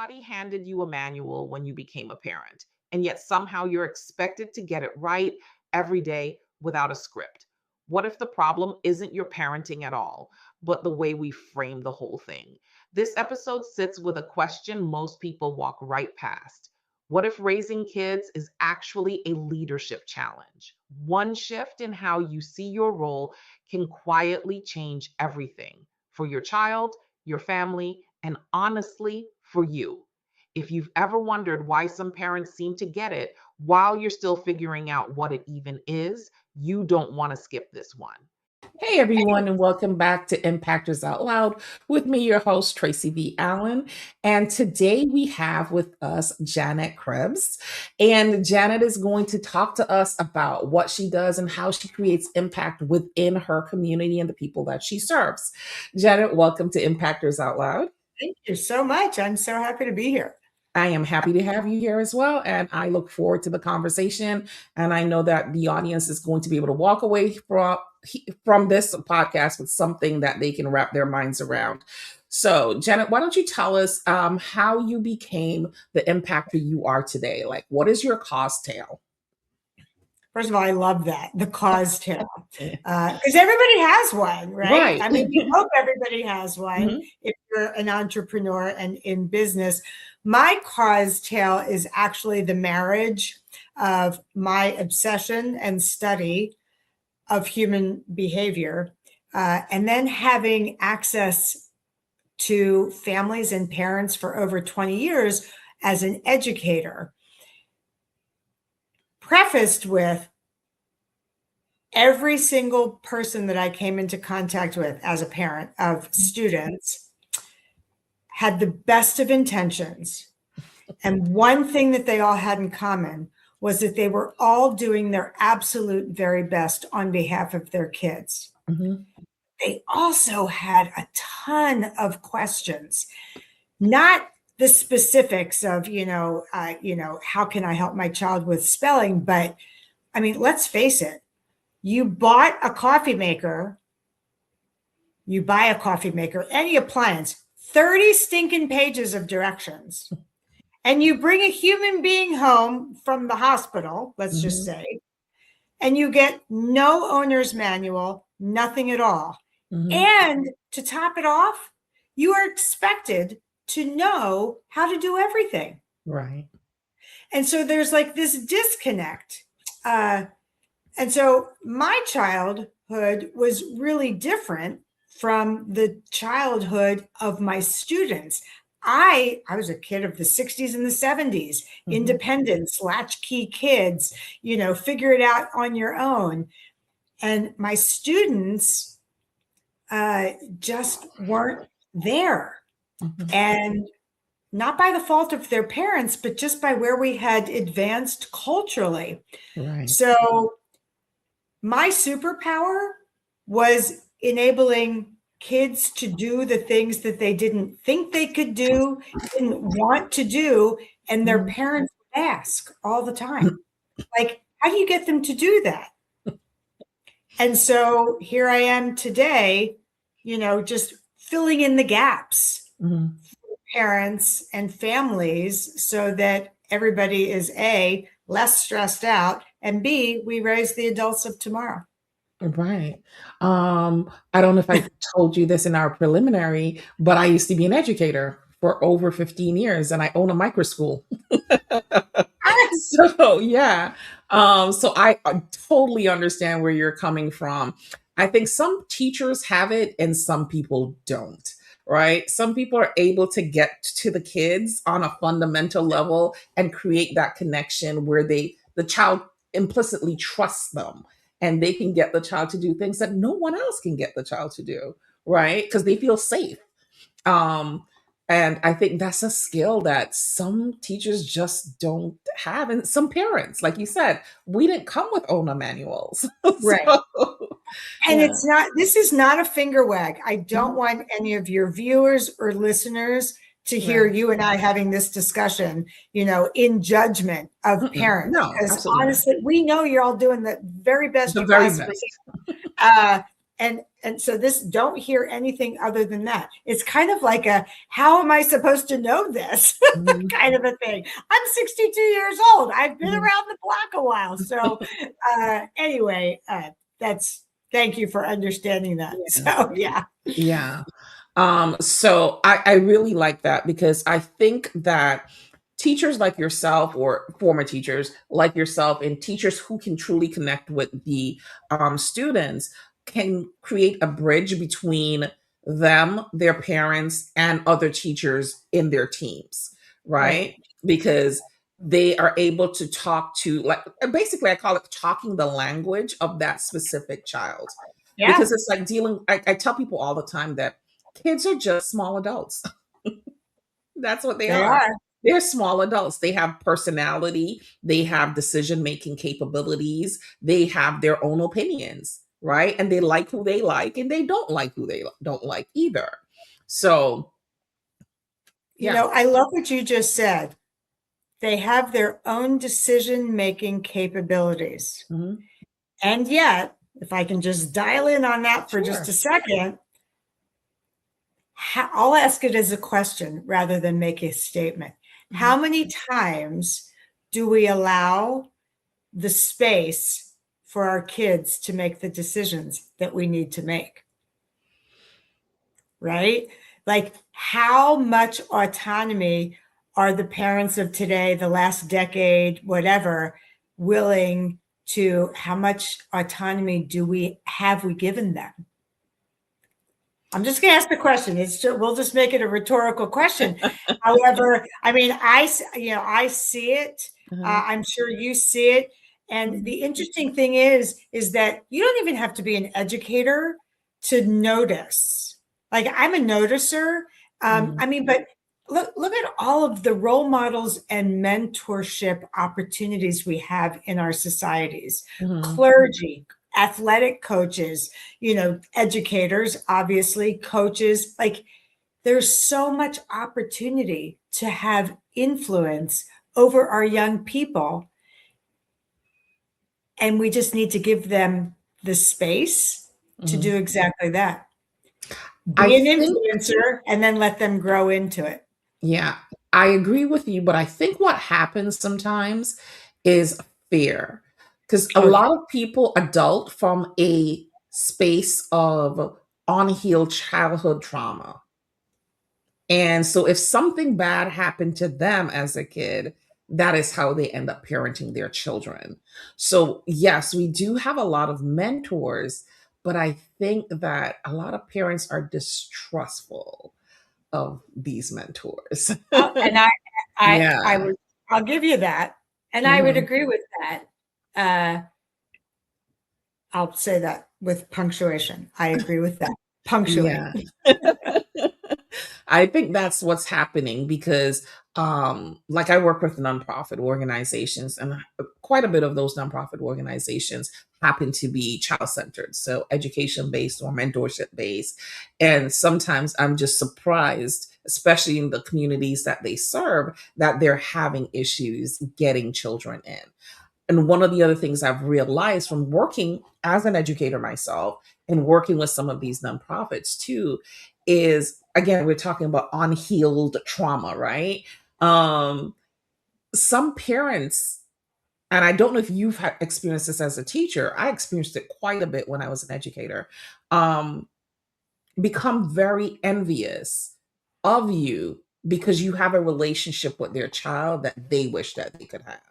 Nobody handed you a manual when you became a parent, and yet somehow you're expected to get it right every day without a script. What if the problem isn't your parenting at all, but the way we frame the whole thing? This episode sits with a question most people walk right past. What if raising kids is actually a leadership challenge? One shift in how you see your role can quietly change everything for your child, your family, and honestly, for you. If you've ever wondered why some parents seem to get it while you're still figuring out what it even is, you don't want to skip this one. Hey everyone, and welcome back to Impactors Out Loud with me, your host, Tracy V. Allen. And today we have with us Janet Krebs. And Janet is going to talk to us about what she does and how she creates impact within her community and the people that she serves. Janet, welcome to Impactors Out Loud. Thank you so much. I'm so happy to be here. I am happy to have you here as well. And I look forward to the conversation. And I know that the audience is going to be able to walk away from this podcast with something that they can wrap their minds around. So, Janet, why don't you tell us how you became the impactor you are today? Like, what is your cause tale? First of all, I love that, the cause tale, because everybody has one, right? I mean, we hope everybody has one if you're an entrepreneur and in business. My cause tale is actually the marriage of my obsession and study of human behavior, and then having access to families and parents for over 20 years as an educator. Prefaced with every single person that I came into contact with as a parent of students had the best of intentions. And one thing that they all had in common was that they were all doing their absolute very best on behalf of their kids. They also had a ton of questions, not the specifics of, how can I help my child with spelling? But I mean, let's face it. You bought a coffee maker, you buy a coffee maker, any appliance, 30 stinking pages of directions. And you bring a human being home from the hospital, let's just say, and you get no owner's manual, nothing at all. And to top it off, you are expected to know how to do everything. Right. And so there's like this disconnect. And so my childhood was really different from the childhood of my students. I was a kid of the 60s and the 70s, independence, latchkey kids, figure it out on your own. And my students just weren't there. And not by the fault of their parents, but just by where we had advanced culturally. Right. So my superpower was enabling kids to do the things that they didn't think they could do, didn't want to do, and their parents would ask all the time, like, how do you get them to do that? And so here I am today, just filling in the gaps for parents and families so that everybody is A, less stressed out, and B, we raise the adults of tomorrow. Right. I don't know if I told you this in our preliminary, but I used to be an educator for over 15 years and I own a micro school. So yeah. So I totally understand where you're coming from. I think some teachers have it and some people don't. Right. Some people are able to get to the kids on a fundamental level and create that connection where the child implicitly trusts them and they can get the child to do things that no one else can get the child to do. Right. Because they feel safe. And I think that's a skill that some teachers just don't have. And some parents, like you said, we didn't come with ONA manuals. Right. And this is not a finger wag. I don't want any of your viewers or listeners to hear you and I having this discussion, in judgment of parents. No, because honestly, we know you're all doing the very best you possibly can. and so this, don't hear anything other than that. It's kind of like a, how am I supposed to know this Mhm. kind of a thing. I'm 62 years old. I've been Mhm. around the block a while. So anyway, thank you for understanding that. Yeah. So yeah. Yeah. So I really like that because I think that teachers like yourself or former teachers like yourself and teachers who can truly connect with the students can create a bridge between them, their parents, and other teachers in their teams, Right. right? Because they are able to talk to, like, basically, I call it talking the language of that specific child. Yeah, Because it's like dealing, I tell people all the time that kids are just small adults. That's what they they are. are. They're small adults. They have personality, they have decision making capabilities, they have their own opinions, right? And they like who they like, and they don't like who they don't like either. So, yeah. I love what you just said. They have their own decision-making capabilities. Mhm. And yet, if I can just dial in on that for just Sure. a second, I'll ask it as a question rather than make a statement. Mhm. How many times do we allow the space for our kids to make the decisions that we need to make? Right? Like, how much autonomy are the parents of today, the last decade, whatever, willing to, how much autonomy do we given them? I'm just going to ask the question. We'll just make it a rhetorical question. However, I mean, I see it. Uh-huh. I'm sure you see it. And Mhm. the interesting thing is that you don't even have to be an educator to notice. Like, I'm a noticer. Mhm. I mean, but look at all of the role models and mentorship opportunities we have in our societies. Mhm. Clergy, athletic coaches, educators, obviously, coaches. Like, there's so much opportunity to have influence over our young people. And we just need to give them the space to Mhm. do exactly that. I Be an think, influencer and then let them grow into it. yeah, I agree with you, but I think what happens sometimes is fear. Because a Oh, yeah. lot of people adult from a space of unhealed childhood trauma. And so if something bad happened to them as a kid, that is how they end up parenting their children. So, yes, we do have a lot of mentors, but I think that a lot of parents are distrustful of these mentors. And I Yeah. would, I'll give you that. And I would Mhm. agree with that. I'll say that with punctuation. I agree with that. Punctuate. Yeah. I think that's what's happening because like I work with nonprofit organizations and quite a bit of those nonprofit organizations happen to be child centered, so education based or mentorship based. And sometimes I'm just surprised, especially in the communities that they serve, that they're having issues getting children in. And one of the other things I've realized from working as an educator myself and working with some of these nonprofits too is, again, we're talking about unhealed trauma, right? Um, some parents, and I don't know if you've had experienced this as a teacher, I experienced it quite a bit when I was an educator, um, become very envious of you because you have a relationship with their child that they wish that they could have,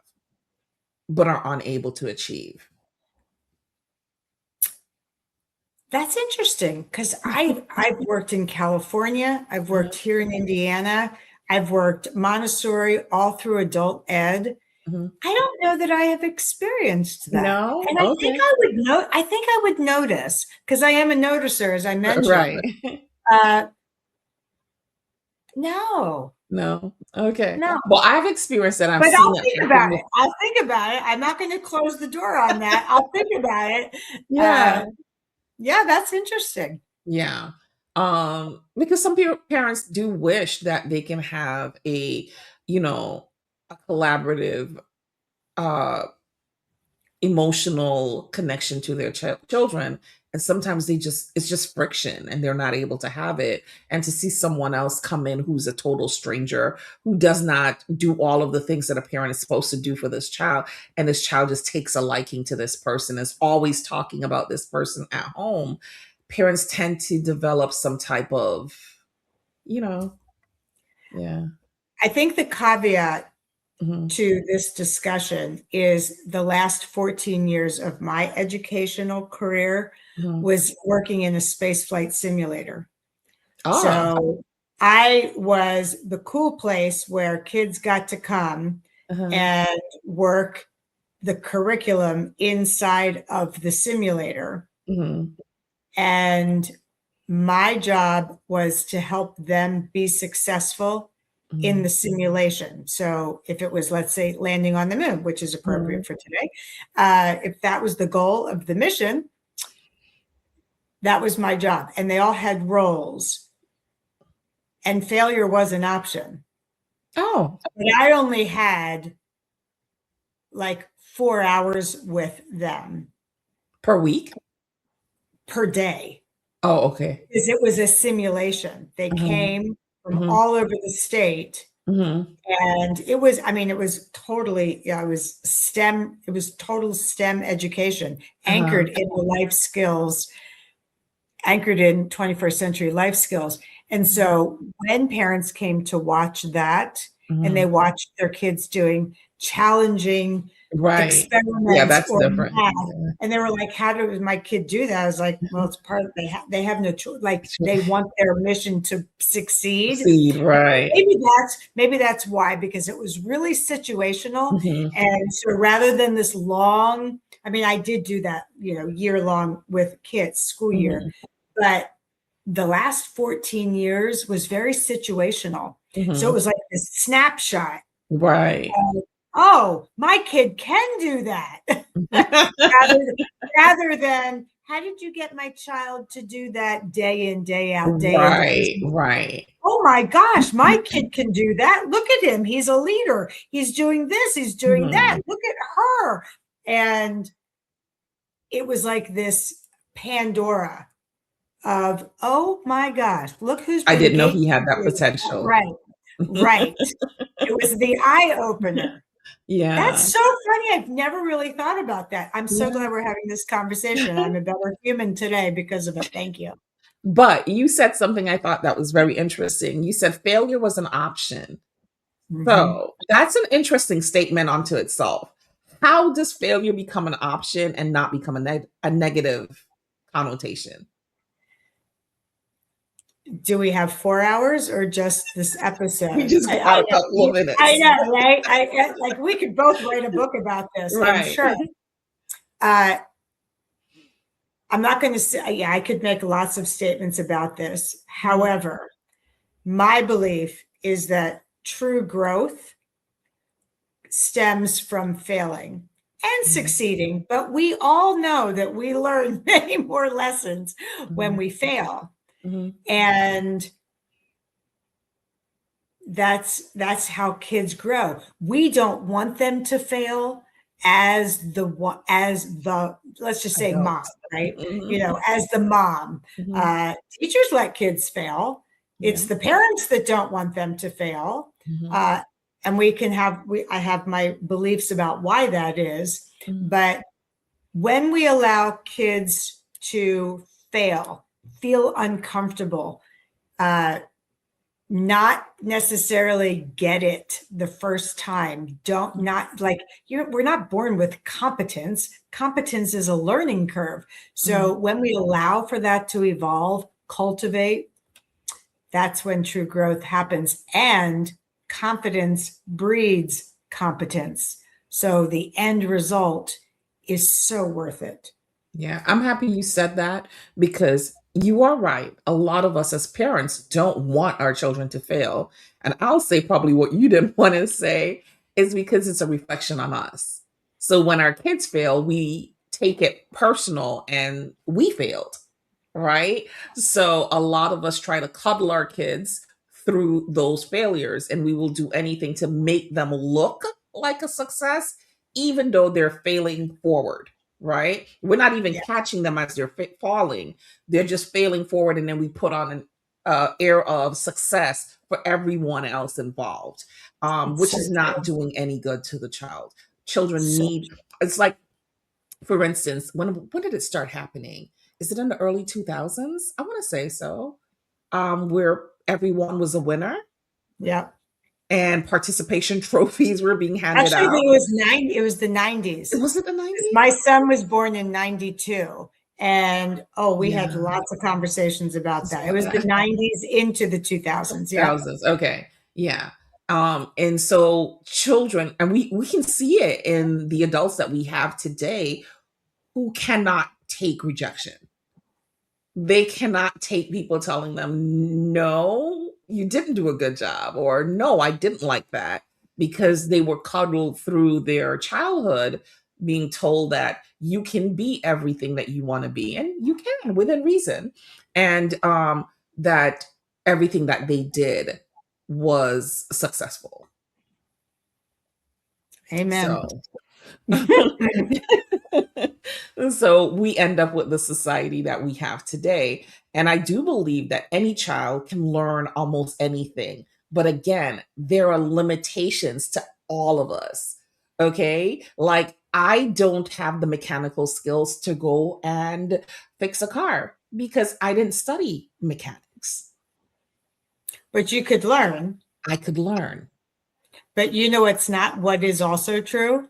but are unable to achieve. That's interesting because I've worked in California, I've worked here in Indiana, I've worked Montessori all through adult ed. Mhm. I don't know that I have experienced that. No? And Okay. I think I would notice because I am a noticer, as I mentioned. Right. Uh, no, No? Okay. no. Well, I've experienced that, I've But seen I'll it think happen about with. it. I'll think about it. I'm not going to close the door on that. I'll think about it. Yeah, Uh, yeah, that's interesting. yeah. Because some parents do wish that they can have a, you know, a collaborative, uh, emotional connection to their children, And sometimes it's just friction and they're not able to have it. And to see someone else come in who's a total stranger, who does not do all of the things that a parent is supposed to do for this child, and this child just takes a liking to this person, is always talking about this person at home, parents tend to develop some type of, you know, yeah. I think the caveat Mhm, to this discussion is the last 14 years of my educational career mhm. was working in a spaceflight simulator. Oh, So I was the cool place where kids got to come uh-huh. and work the curriculum inside of the simulator. Mhm, And my job was to help them be successful in the mhm, simulation. So if it was, let's say, landing on the moon, which is mhm. appropriate for today, if that was the goal of the mission, that was my job. And they all had roles, and failure was an option. Oh, But I only had like 4 hours with them per week? per day Oh, okay. because it was a simulation. They Mhm, came from mhm, all over the state. mhm, And it was, I mean, it was totally, yeah, it was STEM, it was total STEM education, uh-huh, anchored in the life skills, anchored in 21st century life skills. And mhm, so when parents came to watch that and they mhm. watched their kids doing challenging Right. Yeah, experiments that's or different. math, Yeah. and they were like, how does my kid do that? I was like, well, it's part of, they have no choice. Like they want their mission to succeed. Seed, right. Maybe that's why, because it was really situational. Mhm, And so rather than this long, I mean, I did do that, year long with kids, school year, mhm, but the last 14 years was very situational. So it mhm. was like this snapshot. Right. Oh, my kid can do that. rather, rather than how did you get my child to do that day in, day out, day in, day Right, out? right. Oh my gosh, my kid can do that. Look at him. He's a leader. He's doing this. He's doing that. Mhm. Look at her. And it was like this Pandora of, oh my gosh, look who's I been didn't know gatekeeping. he had that potential. Right, right. It was the eye opener. That's Yeah. so funny. I've never really thought about that. I'm so Yeah. glad we're having this conversation. I'm a better human today because of it. Thank you. But you said something I thought that was very interesting. You said failure was an option. Mhm. So that's an interesting statement unto itself. How does failure become an option and not become a negative connotation? Do we have 4 hours or just this We episode? just I got I a know, couple of I minutes. know, right? Like, we could both write a book about this, I'm Right. sure. Uh, I'm not gonna say, yeah, I could make lots of statements about this. Mhm, However, my belief is that true growth stems from failing and mhm, succeeding, but we all know that we learn many more lessons when mhm, we fail. mhm, And that's how kids grow. We don't want them to fail as the let's just say adult. mom, right? Mhm, As the mom. mhm. Teachers let kids fail. It's Yeah. the parents that don't want them to fail. Mhm, Uh, and we can have we I have my beliefs about why that is, mhm, but when we allow kids to fail, feel uncomfortable, uh, not necessarily get it the first time, don't not like we're not born with competence. Competence is a learning curve. So mhm. when we allow for that to evolve, cultivate, that's when true growth happens, and confidence breeds competence. So the end result is so worth it. Yeah, I'm happy you said that because you are right. A lot of us as parents don't want our children to fail. And I'll say probably what you didn't want to say is because it's a reflection on us. So when our kids fail, we take it personal and we failed, right? So a lot of us try to cuddle our kids through those failures and we will do anything to make them look like a success, even though they're failing forward. right? We're not even Yeah. catching them as they're falling. They're just failing forward, and then we put on an air of success for everyone else involved, It's which so is not true. doing any good to the child. Children So need, it's like, for instance, when did it start happening? Is it in the early 2000s? I want to say so. Where everyone was a winner yeah. and participation trophies were being handed Actually, I out. think it was 90, it was the 90s. Was it the 'Cause my 90s? son was born in 92. And we had Yeah. lots of conversations about that. It So was the that 90s into the 2000s. Yep. thousands. Okay. Yeah. And so children, and we can see it in the adults that we have today who cannot take rejection. They cannot take people telling them, no, you didn't do a good job, or no, I didn't like that, because they were coddled through their childhood being told that you can be everything that you want to be, and you can within reason, and that everything that they did was successful. Amen. So so we end up with the society that we have today. And I do believe that any child can learn almost anything. But again, there are limitations to all of us. Okay. Like, I don't have the mechanical skills to go and fix a car because I didn't study mechanics. But you could learn. I could learn. But it's not what is also true.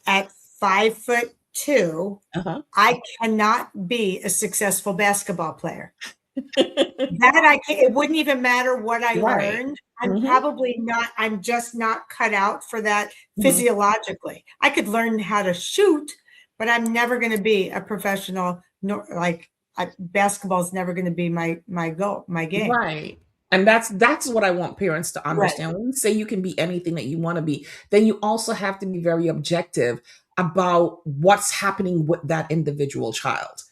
At 5'2", Uh-huh. I cannot be a successful basketball player. That I can't, it wouldn't even matter what I Right. learned. Mhm. I'm just not cut out for that Mhm. physiologically. I could learn how to shoot, but I'm never going to be a professional, basketball is never going to be my goal, my game. Right. And that's what I want parents to Right. understand. When you say you can be anything that you want to be, then you also have to be very objective about what's happening with that individual child,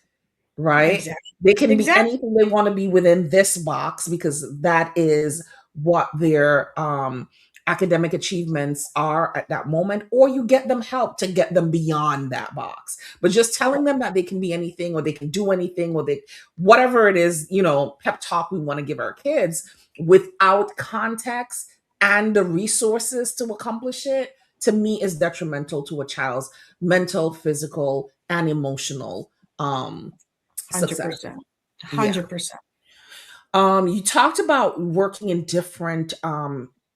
right? Exactly. They can be Exactly. anything they want to be within this box because that is what their academic achievements are at that moment, or you get them help to get them beyond that box. But just telling them that they can be anything, or they can do anything, or they, whatever it is, pep talk we want to give our kids without context and the resources to accomplish it, to me, is detrimental to a child's mental, physical, and emotional success. 100%. Yeah. 100%. You talked about working in different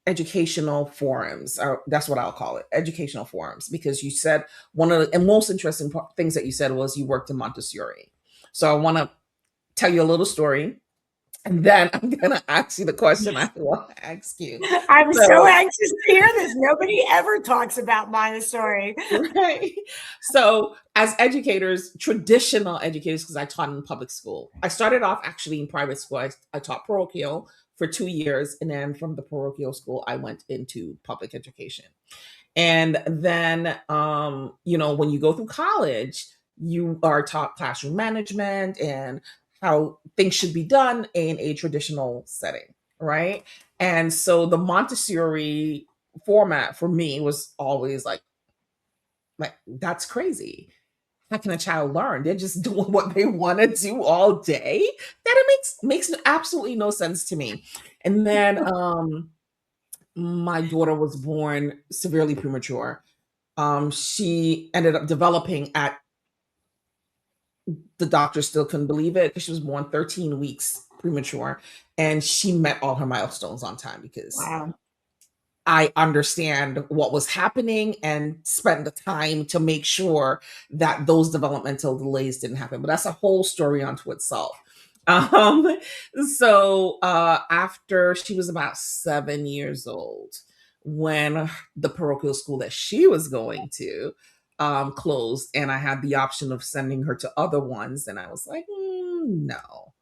educational forums. That's what I'll call it, educational forums, because you said one of the and most interesting things that you said was you worked in Montessori. So I want to tell you a little story, and then I'm gonna ask you the question I want to ask you. I'm so So, anxious to hear this. Nobody ever talks about Montessori. right. So, as educators, traditional educators, because I taught in public school, I started off actually in private school. I taught parochial for 2 years. And then from the parochial school, I went into public education. And then, when you go through college, you are taught classroom management and how things should be done in a traditional setting, right? And so the Montessori format for me was always like, that's crazy. How can a child learn? They're just doing what they want to do all day. That it makes absolutely no sense to me. And then my daughter was born severely premature. She ended up developing at the doctor still couldn't believe it because she was born 13 weeks premature, and she met all her milestones on time because Wow. I understand what was happening and spent the time to make sure that those developmental delays didn't happen. But that's a whole story unto itself. Um, so after she was about 7 years old, when the parochial school that she was going to closed, and I had the option of sending her to other ones, and I was like, no,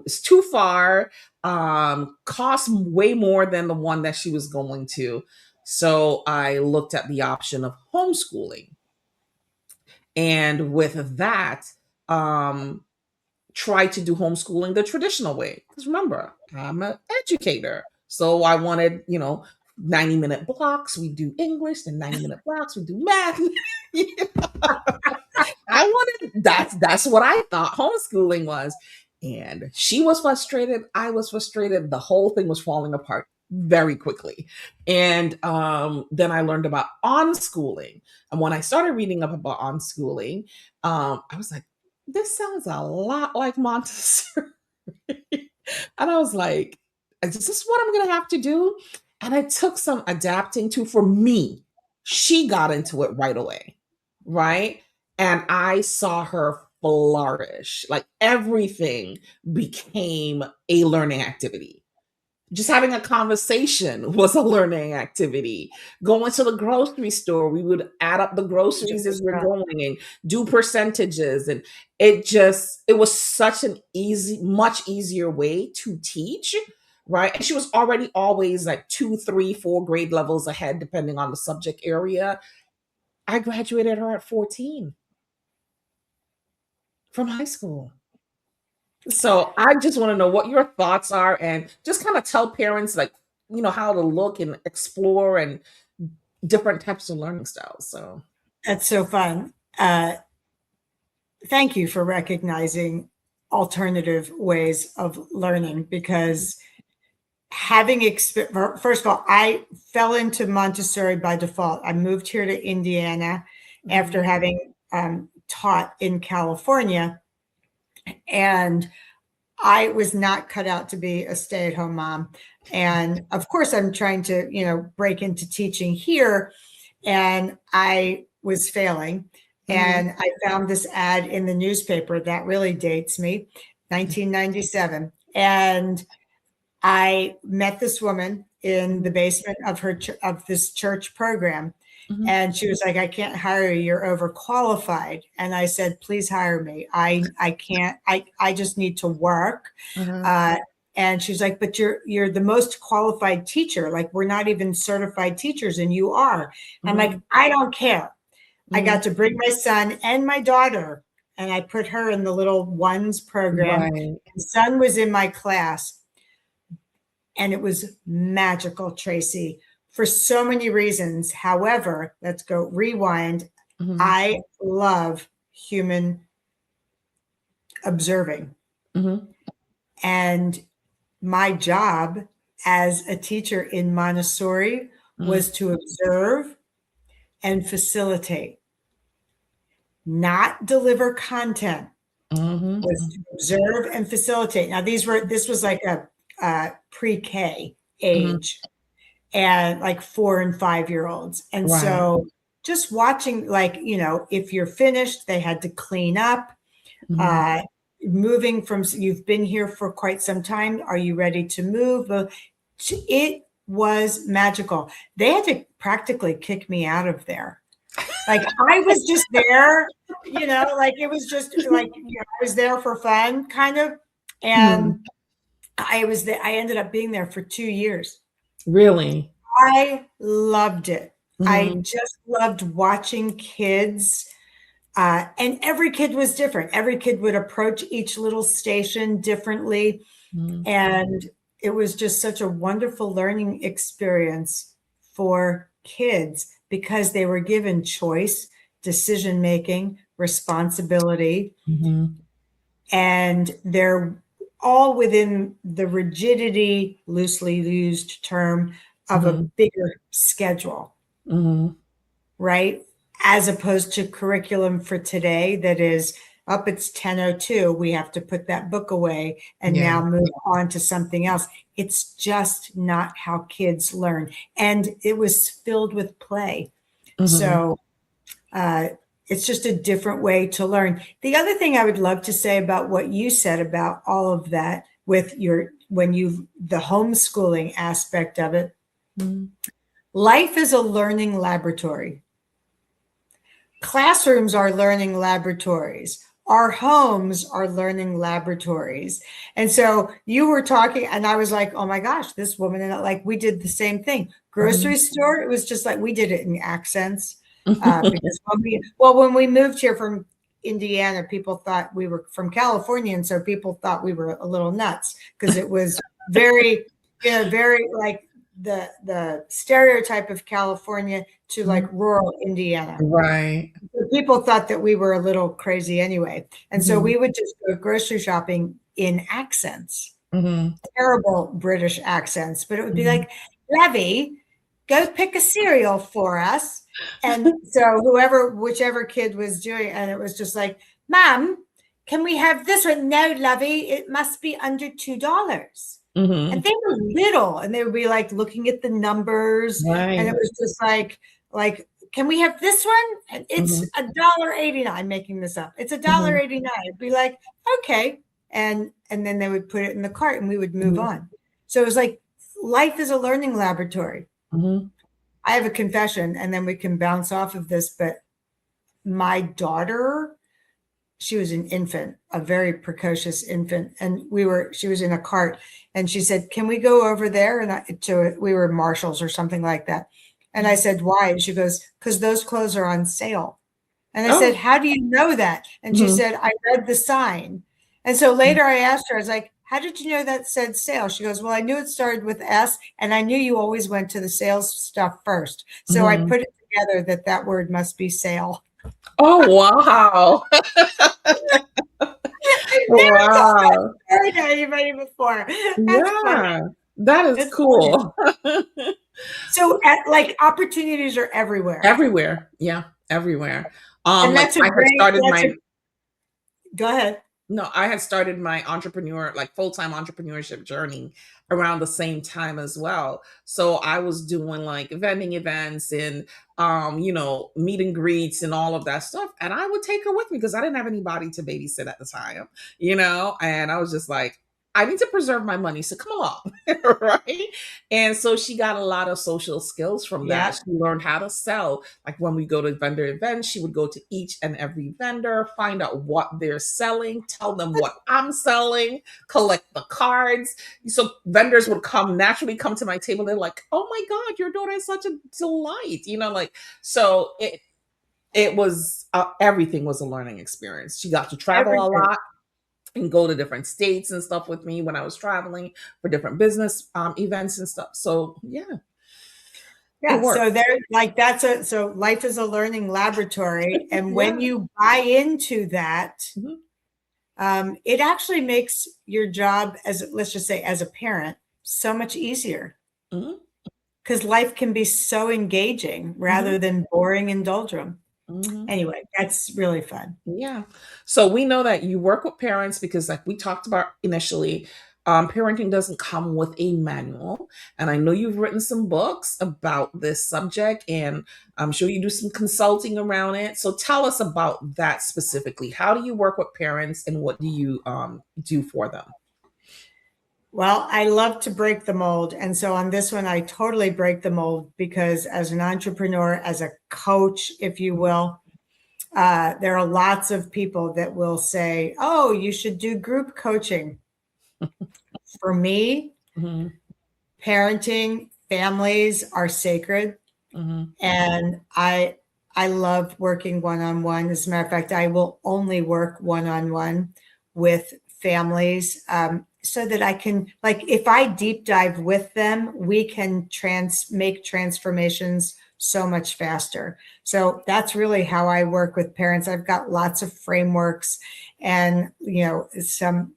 it's too far, cost way more than the one that she was going to. So I looked at the option of homeschooling. And with that, um, try to do homeschooling the traditional way. Because remember, I'm an educator. So I wanted, 90-minute blocks. We do English, then 90-minute blocks. We do math. That's what I thought homeschooling was. And she was frustrated. I was frustrated. The whole thing was falling apart very quickly. And then I learned about onschooling. And when I started reading up about onschooling, I was like, this sounds a lot like Montessori. And I was like, is this what I'm going to have to do? And it took some adapting to for me. She got into it right away. Right. And I saw her flourish. Like everything became a learning activity. Just having a conversation was a learning activity. Going to the grocery store, we would add up the groceries as we're 100%. going and do percentages. And it was such an much easier way to teach. Right. And she was already always like 2, 3, 4 grade levels ahead, depending on the subject area. I graduated her at 14 from high school. So I just want to know what your thoughts are and just kind of tell parents like, how to look and explore and different types of learning styles. So That's so fun. Thank you for recognizing alternative ways of learning, because first of all, I fell into Montessori by default. I moved here to Indiana after having taught in California, and I was not cut out to be a stay-at-home mom. And of course, I'm trying to, break into teaching here, and I was failing. And I found this ad in the newspaper that really dates me, 1997. And I met this woman in the basement of this church program. And she was like, I can't hire you. You're overqualified. And I said, please hire me. I can't, I just need to work. And she's like, but you're the most qualified teacher. Like, we're not even certified teachers and you are. I'm like, I don't care. I got to bring my son and my daughter, and I put her in the little ones program. Right. The son was in my class, and it was magical, Tracy, for so many reasons. However, let's go rewind. I love human observing. And my job as a teacher in Montessori was to observe and facilitate, not deliver content. Was to observe and facilitate. Now, this was like a pre-K age, and like 4 and 5-year-olds. And so just watching, like, if you're finished, they had to clean up. Moving from, you've been here for quite some time. Are you ready to move? It was magical. They had to practically kick me out of there. Like, I was just there, like, it was just like, I was there for fun, kind of. And I was there. I ended up being there for 2 years. Really? I loved it. I just loved watching kids. And every kid was different. Every kid would approach each little station differently. And it was just such a wonderful learning experience for kids, because they were given choice, decision-making, responsibility, and they're all within the rigidity, loosely used term, of a bigger schedule, right? As opposed to curriculum for today that is, it's 10:02, we have to put that book away and now move on to something else. It's just not how kids learn. And it was filled with play. So it's just a different way to learn. The other thing I would love to say about what you said about all of that with the homeschooling aspect of it, life is a learning laboratory. Classrooms are learning laboratories. Our homes are learning laboratories. And so you were talking, and I was like, oh my gosh, this woman, and like, we did the same thing. Grocery store, it was just like, we did it in accents. Because when we moved here from Indiana, people thought we were from California. And so people thought we were a little nuts, because it was very, very like the stereotype of California to like rural Indiana. Right. People thought that we were a little crazy anyway. And so Mhm. we would just go grocery shopping in accents, Mhm. terrible British accents, but it would be Mhm. like, Levy, go pick a cereal for us. And so whichever kid was doing, and it was just like, Mom, can we have this one? No, Lovey, it must be under $2. Mhm. And they were little, and they would be like looking at the numbers, and it Right. was just like, can we have this one? And it's $1.89. I'm making this up. It's Mhm. $1.89. It'd be like, okay, and then they would put it in the cart, and we would move Mhm. on. So it was like life is a learning laboratory. Mhm. I have a confession, and then we can bounce off of this. But my daughter, she was an infant, a very precocious infant, and she was in a cart, and she said, "Can we go over there?" And we were Marshalls or something like that. And I said, "Why?" And she goes, "Because those clothes are on sale." And I said, Oh. "How do you know that?" And she Mhm. said, "I read the sign." And so later I asked her, I was like, "How did you know that said sale?" She goes, "Well, I knew it started with S, and I knew you always went to the sales stuff first. So I Mhm. put it together that word must be sale." Oh, wow. I've never told that Wow. story to anybody before. That's funny. Yeah. That is It's funny. cool. So, like, opportunities are everywhere, Everywhere. Yeah, everywhere. and Like I had started that's a my go ahead. No, I had started my like full-time entrepreneurship journey around the same time as well. So I was doing like vending events and meet and greets and all of that stuff. And I would take her with me because I didn't have anybody to babysit at the time, and I was just like, I need to preserve my money. So come along. Right. And so she got a lot of social skills from that. Yeah, She learned how to sell. Like when we go to vendor events, she would go to each and every vendor, find out what they're selling, tell them what I'm selling, collect the cards. So vendors would naturally come to my table. They're like, "Oh my God, your daughter is such a delight." So it was everything was a learning experience. She got to travel a everything. lot and go to different states and stuff with me when I was traveling for different business events and stuff. So yeah, it Yeah, worked. so so life is a learning laboratory, and when Yeah. you buy into that, Mhm. it actually makes your job as, let's just say, as a parent, so much easier Mhm. because life can be so engaging Mhm. rather than boring and doldrum. Mhm. Anyway, that's really fun. Yeah. So we know that you work with parents because, like we talked about initially, parenting doesn't come with a manual. And I know you've written some books about this subject, and I'm sure you do some consulting around it. So tell us about that specifically. How do you work with parents, and what do you do for them? Well, I love to break the mold. And so on this one, I totally break the mold because as an entrepreneur, as a coach, if you will, there are lots of people that will say, "Oh, you should do group coaching." For me, Mhm. parenting, families are sacred. Mhm. And I love working one-on-one. As a matter of fact, I will only work one-on-one with families so that I can, like, if I deep dive with them, we can make transformations so much faster. So that's really how I work with parents. I've got lots of frameworks and some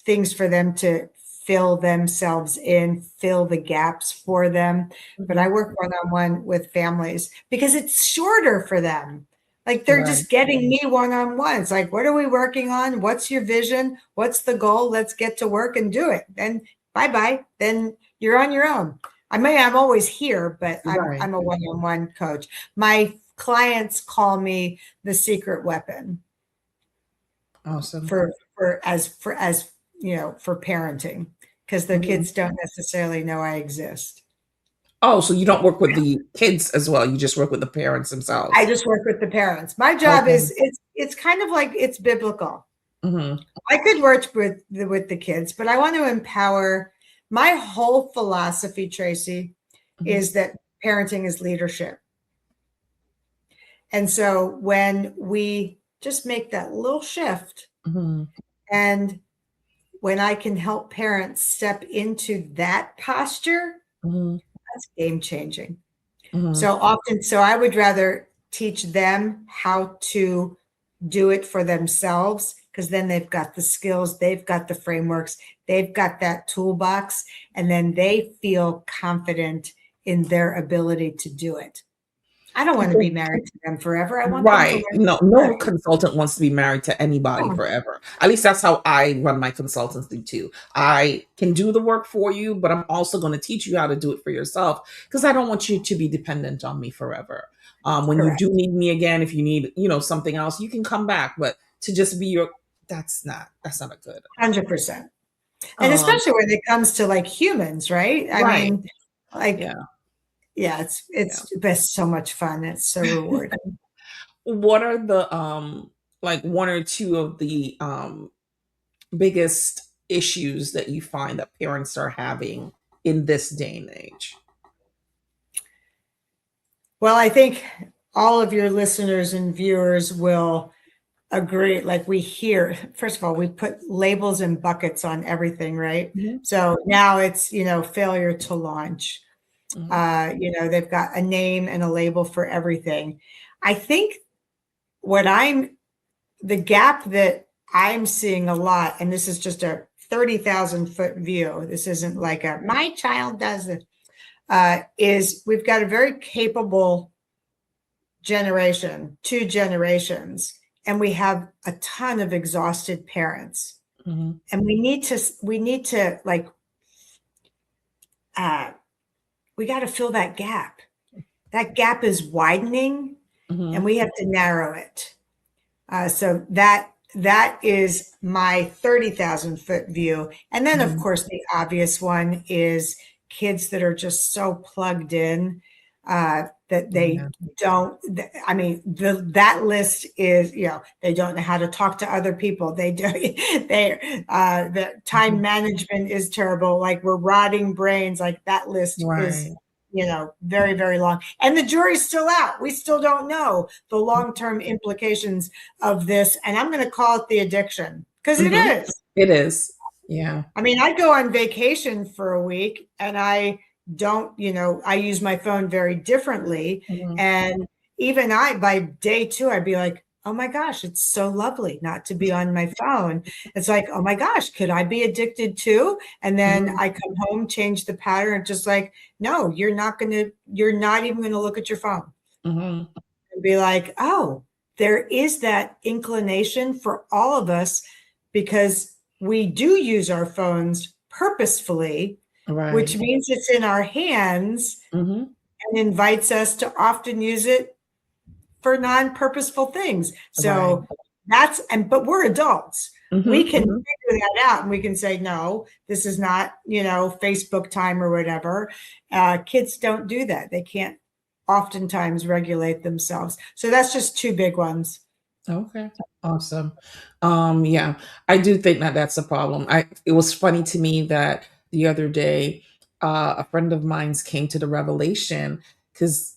things for them to fill themselves in, fill the gaps for them. But I Mhm. work one on one with families because it's shorter for them. Like they're Right. just getting me one on one. It's like, what are we working on? What's your vision? What's the goal? Let's get to work and do it. Then bye bye. Then you're on your own. I'm always here, but Right. I'm a one on one coach. My clients call me the secret weapon Awesome. for for parenting because the Mhm. kids don't necessarily know I exist. Oh, so you don't work with the kids as well. You just work with the parents I themselves. just work with the parents. My job Okay. is it's kind of like it's biblical. Mhm. I could work with the kids, but I want to empower. My whole philosophy, Tracy, Mhm. is that parenting is leadership. And so when we just make that little shift, Mhm. and when I can help parents step into that posture, Mhm. That's game changing. Mhm. So I would rather teach them how to do it for themselves, because then they've got the skills, they've got the frameworks, they've got that toolbox, and then they feel confident in their ability to do it. I don't want to be married to them forever. I want them to Right. learn. No, no consultant wants to be married to anybody Oh, forever. At least that's how I run my consultancy too. I can do the work for you, but I'm also going to teach you how to do it for yourself because I don't want you to be dependent on me forever. When you correct. do need me again, if you need, something else, you can come back. But to just be that's not a good. 100%. And Um, especially when it comes to like humans, right? I right. mean, like, Yeah. yeah, Yeah. it's so much fun. It's so rewarding. What are the like one or two of the biggest issues that you find that parents are having in this day and age? Well, I think all of your listeners and viewers will agree. Like we hear, first of all, we put labels and buckets on everything, right? Mhm, So now it's, failure to launch. mhm, They've got a name and a label for everything. I think what the gap that I'm seeing a lot, and this is just a 30,000-foot view, this isn't like my child does it, is we've got a very capable generation, two generations, and we have a ton of exhausted parents. mhm, And we need to like, uh, we got to fill that gap. That gap is widening and mhm, we have to narrow it. So that is my 30,000-foot view. And then, of mhm. course, the obvious one is kids that are just so plugged in that they Yeah. don't. I mean, that list is, they don't know how to talk to other people. They do. The time Mhm. management is terrible. Like we're rotting brains. Like that list is, Right. very, very long. And the jury's still out. We still don't know the long-term implications of this. And I'm going to call it the addiction because it Mhm. is. It is. Yeah. I mean, I go on vacation for a week and I don't, I use my phone very differently. Mhm, And even by day two, I'd be like, oh my gosh, it's so lovely not to be on my phone. It's like, oh my gosh, could I be addicted too? And then mhm, I come home, change the pattern, just like, no, you're not even going to look at your phone mhm. and be like, oh, there is that inclination for all of us because we do use our phones purposefully, which Right. means it's in our hands Mhm. and invites us to often use it for non-purposeful things. Right. So but we're adults. We Mhm, can mhm. figure that out and we can say, no, this is not, Facebook time or whatever. Kids don't do that. They can't oftentimes regulate themselves. So that's just two big ones. Okay. Awesome. Yeah, I do think that that's a problem. It was funny to me that the other day, a friend of mine's came to the revelation because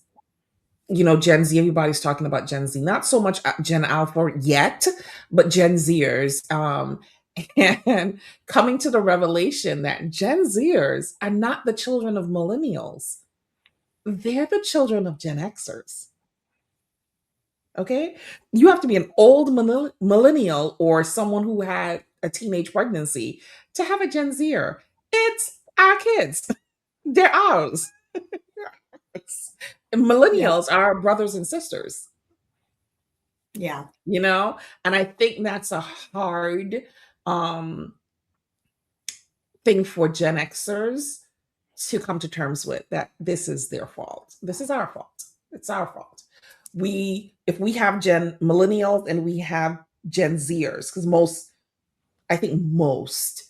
Gen Z, everybody's talking about Gen Z, not so much Gen Alpha yet, but Gen Zers. And coming to the revelation that Gen Zers are not the children of millennials, they're the children of Gen Xers. Okay. You have to be an old millennial or someone who had a teenage pregnancy to have a Gen Zer. It's our kids, they're ours. Yeah. Millennials are our brothers and sisters. Yeah. And I think that's a hard um thing for Gen Xers to come to terms with, that this is their fault, this is our fault, it's our fault. If we have Gen millennials and we have Gen Zers, because I think most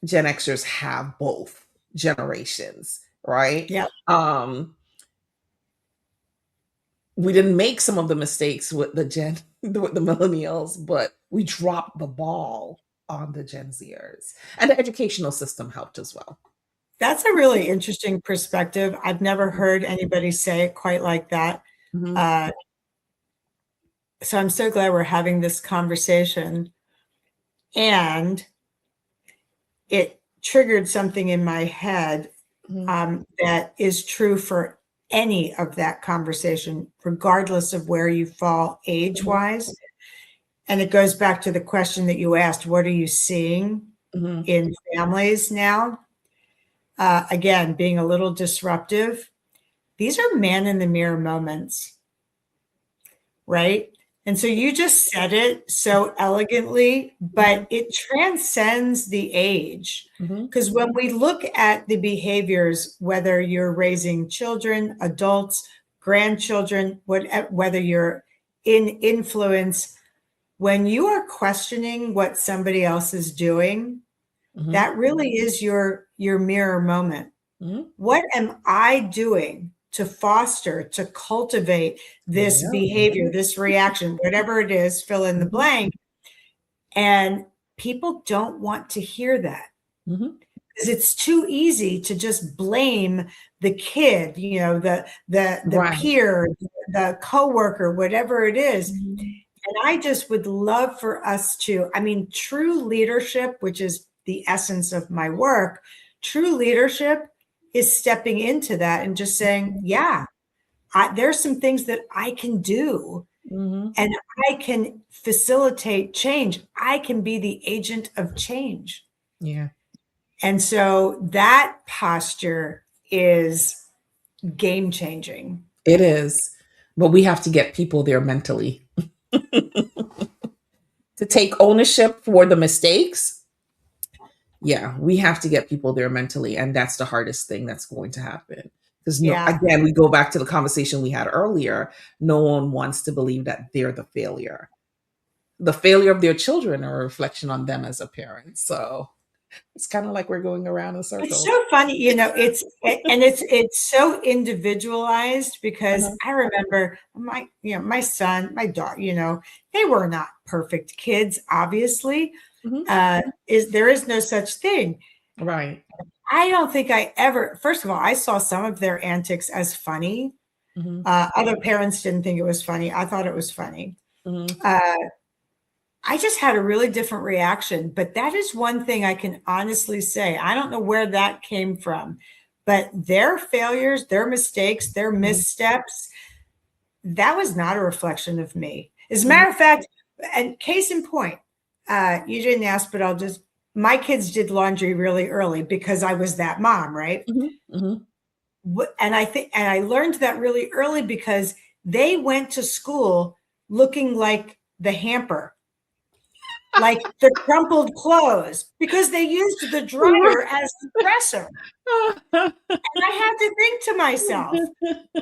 Gen Xers have both generations, right? Yeah. We didn't make some of the mistakes with with the millennials, but we dropped the ball on the Gen Zers. And the educational system helped as well. That's a really interesting perspective. I've never heard anybody say it quite like that. Mhm. Uh, so I'm so glad we're having this conversation. And it triggered something in my head. that is true for any of that conversation, regardless of where you fall age-wise. And it goes back to the question that you asked, what are you seeing in families now? Again, being a little disruptive. These are man in the mirror moments, right? And so you just said it so elegantly, but it transcends the age. Because when we look at the behaviors, whether you're raising children, adults, grandchildren, whether you're in influence, when you are questioning what somebody else is doing, that really is your mirror moment. What am I doing to foster, to cultivate this behavior, this reaction, whatever it is, fill in the blank? And people don't want to hear that because it's too easy to just blame the kid, you know, the peer, the coworker, whatever it is. And I just would love for us to, I mean, true leadership, which is the essence of my work, true leadership is stepping into that and just saying, yeah, there's some things that I can do and I can facilitate change. I can be the agent of change. Yeah. And so that posture is game changing. It is. But we have to get people there mentally to take ownership for the mistakes. Yeah, we have to get people there mentally. And that's the hardest thing that's going to happen. Because again, we go back to the conversation we had earlier. No one wants to believe that they're the failure. The failure of their children are a reflection on them as a parent. So it's kind of like we're going around in circles. It's so funny, you know, it's so individualized because I remember my son, my daughter, you know, they were not perfect kids, obviously. There is no such thing. Right. I don't think I ever, first of all, I saw some of their antics as funny. Other parents didn't think it was funny. I thought it was funny. I just had a really different reaction, but that is one thing I can honestly say. I don't know where that came from, but their failures, their mistakes, their missteps, that was not a reflection of me. As a matter of fact, and case in point, you didn't ask, but my kids did laundry really early because I was that mom, right? And I learned that really early because they went to school looking like the hamper. Like the crumpled clothes, because they used the dryer as the dresser. And I had to think to myself,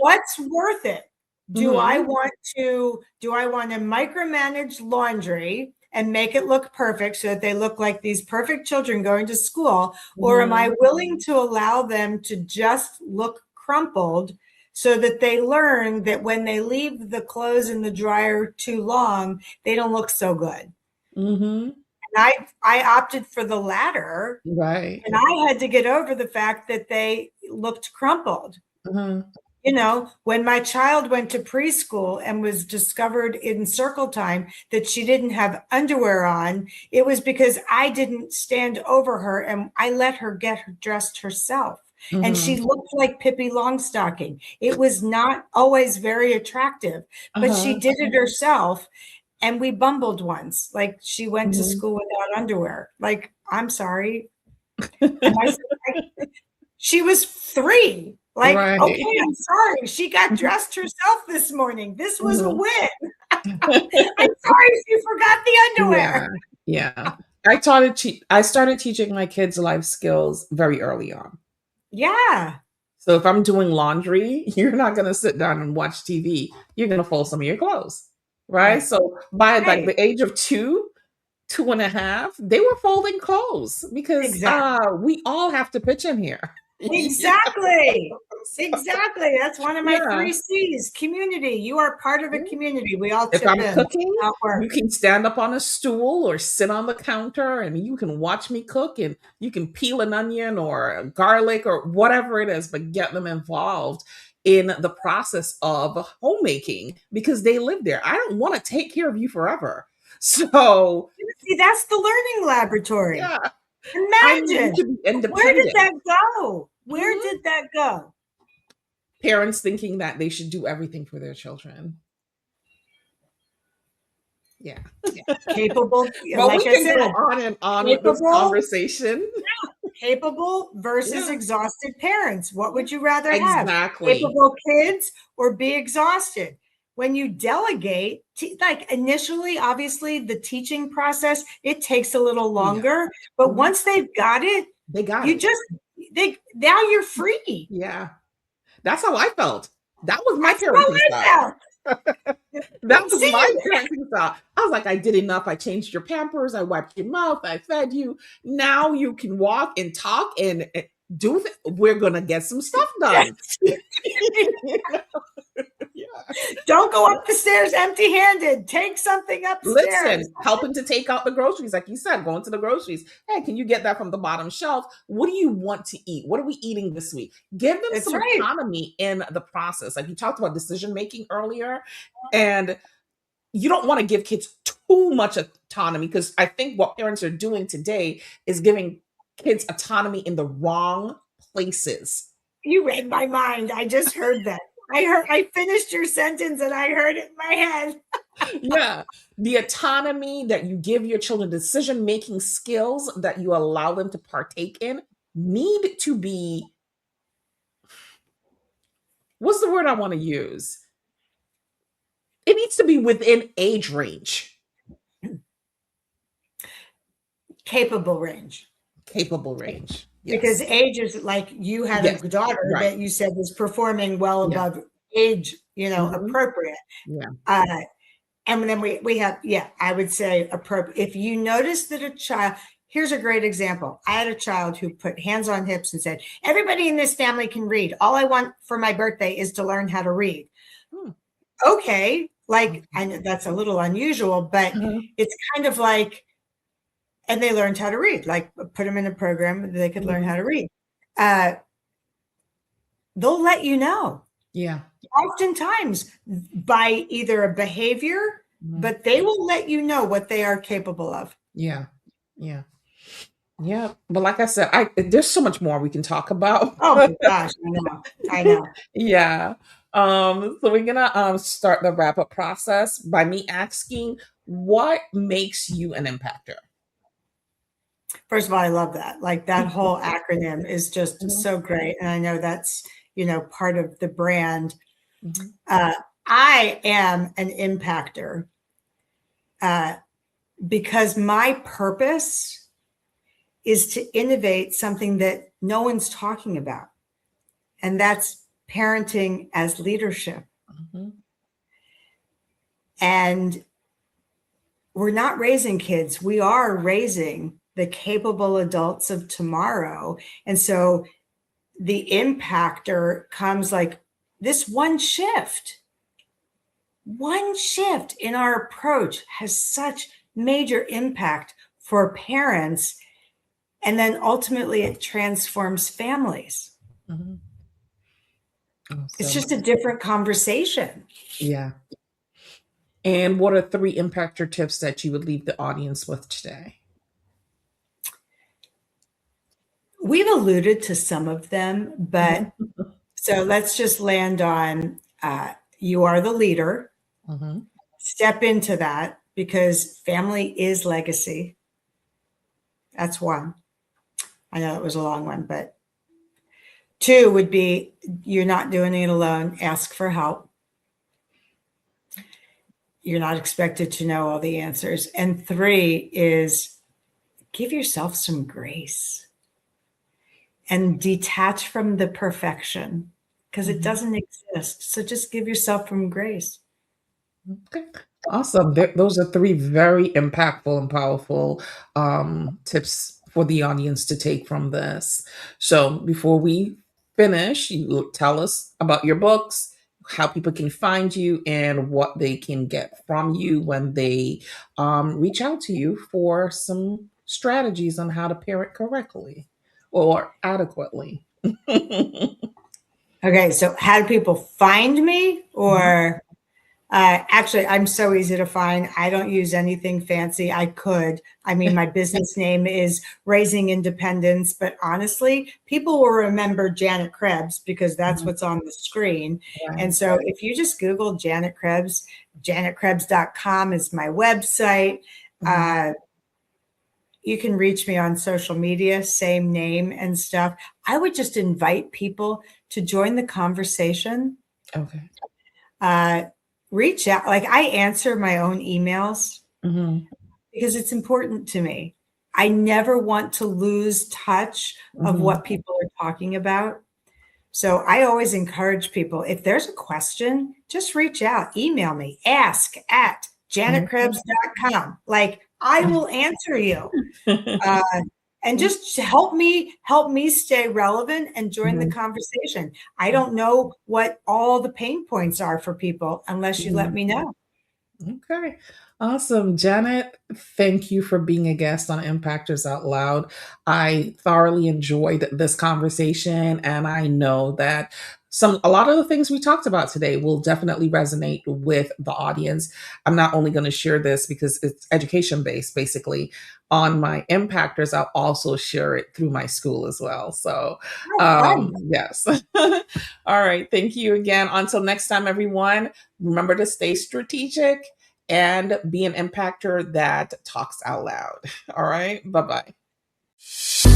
what's worth it? Do I want to micromanage laundry and make it look perfect so that they look like these perfect children going to school? Or am I willing to allow them to just look crumpled so that they learn that when they leave the clothes in the dryer too long, they don't look so good? And I opted for the latter. Right. And I had to get over the fact that they looked crumpled. You know, when my child went to preschool and was discovered in circle time that she didn't have underwear on, it was because I didn't stand over her and I let her get dressed herself. And she looked like Pippi Longstocking. It was not always very attractive, but she did it herself. And we bumbled once, like she went to school without underwear. Like, I'm sorry. She was 3. Like, okay, I'm sorry. She got dressed herself this morning. This was a win. I'm sorry she forgot the underwear. Yeah. I started teaching my kids life skills very early on. Yeah. So if I'm doing laundry, you're not going to sit down and watch TV. You're going to fold some of your clothes. Right. So by like the age of 2, 2.5, they were folding clothes because we all have to pitch in here. Exactly. That's one of my 3 C's. Community. You are part of a community. We all chip in. If I'm cooking, you can stand up on a stool or sit on the counter and you can watch me cook and you can peel an onion or garlic or whatever it is, but get them involved in the process of homemaking because they live there. I don't want to take care of you forever. So see, that's the learning laboratory. Yeah. Imagine. To be independent. Where did that go? Where did that go? Parents thinking that they should do everything for their children. Yeah. Capable, But we like I can go said, on and on with this capable, conversation. capable versus Yeah, exhausted parents. What yeah. would you rather have? Exactly. Capable kids or be exhausted? When you delegate, like initially, obviously, the teaching process, it takes a little Oh, yeah. longer. But Mhm. once they've got it, They got you it. just, now you're free. Yeah. That's how I felt. That was my That's how parenting I style. felt. That was See my you. parenting style. I was like, I did enough. I changed your Pampers. I wiped your mouth. I fed you. Now you can walk and talk and we're going to get some stuff done. Yeah. Don't go up the stairs empty-handed. Take something upstairs. Listen, helping to take out the groceries, like you said, going to the groceries. Hey, can you get that from the bottom shelf? What do you want to eat? What are we eating this week? Give them That's some right. autonomy in the process. Like you talked about decision making earlier, and you don't want to give kids too much autonomy, because I think what parents are doing today is giving kids autonomy in the wrong places. You read my mind. I just heard that. I finished your sentence and I heard it in my head. Yeah. The autonomy that you give your children, decision making skills that you allow them to partake in, need to be, what's the word I want to use? It needs to be within age range. Capable range. Capable range. Yes. Because age is like, you had Yes. a daughter Right. that you said was performing well Yeah. above age, Mhm. appropriate. Yeah. And then we have, I would say appropriate. If you notice that a child, here's a great example. I had a child who put hands on hips and said, everybody in this family can read. All I want for my birthday is to learn how to read. Hmm. Okay. Like, I know that's a little unusual, but Mhm. it's kind of like, and they learned how to read, like put them in a program that they could learn how to read. They'll let you know. Yeah. Oftentimes by either a behavior, Mhm. but they will let you know what they are capable of. Yeah. Yeah. Yeah. But like I said, there's so much more we can talk about. Oh my gosh, I know. Yeah. So we're gonna start the wrap up process by me asking, what makes you an impactor? First of all, I love that. Like that whole acronym is just Mhm. so great. And I know that's, part of the brand. Mhm. I am an impactor because my purpose is to innovate something that no one's talking about. And that's parenting as leadership. Mhm. And we're not raising kids. We are raising the capable adults of tomorrow. And so the impactor comes like this one shift in our approach has such major impact for parents. And then ultimately it transforms families. Mhm. It's Awesome. just a different conversation. Yeah. And what are 3 impactor tips that you would leave the audience with today? We've alluded to some of them, but Mhm. so let's just land on you are the leader. Mhm. Step into that because family is legacy. That's one. I know it was a long one, but 2 would be you're not doing it alone. Ask for help. You're not expected to know all the answers. And 3 is give yourself some grace and detach from the perfection because it Mhm. doesn't exist. So just give yourself some grace. Okay. Awesome. Those are 3 very impactful and powerful tips for the audience to take from this. So before we finish, you tell us about your books, how people can find you, and what they can get from you when they reach out to you for some strategies on how to parent correctly or adequately. Okay, so how do people find me? Or Actually, I'm so easy to find. I don't use anything fancy. I could. I mean, my business name is Raising Independence, but honestly, people will remember Janet Krebs because that's Mhm. what's on the screen. Right. And so if you just Google Janet Krebs, janetkrebs.com is my website. Mhm. You can reach me on social media, same name and stuff. I would just invite people to join the conversation. Okay. Reach out. Like, I answer my own emails Mhm. because it's important to me. I never want to lose touch of Mhm. what people are talking about. So I always encourage people, if there's a question, just reach out, email me, ask at janetkrebs.com. Like, I will answer you. Uh, and just help me stay relevant and join the Mhm. conversation. I don't know what all the pain points are for people unless you let Mhm. me know. Okay. Awesome. Janet, thank you for being a guest on Impactors Out Loud. I thoroughly enjoyed this conversation, and I know that a lot of the things we talked about today will definitely resonate with the audience. I'm not only going to share this because it's education based, basically, on my Impactors, I'll also share it through my school as well. So, Oh, fun. yes. All right. Thank you again. Until next time, everyone, remember to stay strategic and be an impactor that talks out loud. All right. Bye bye.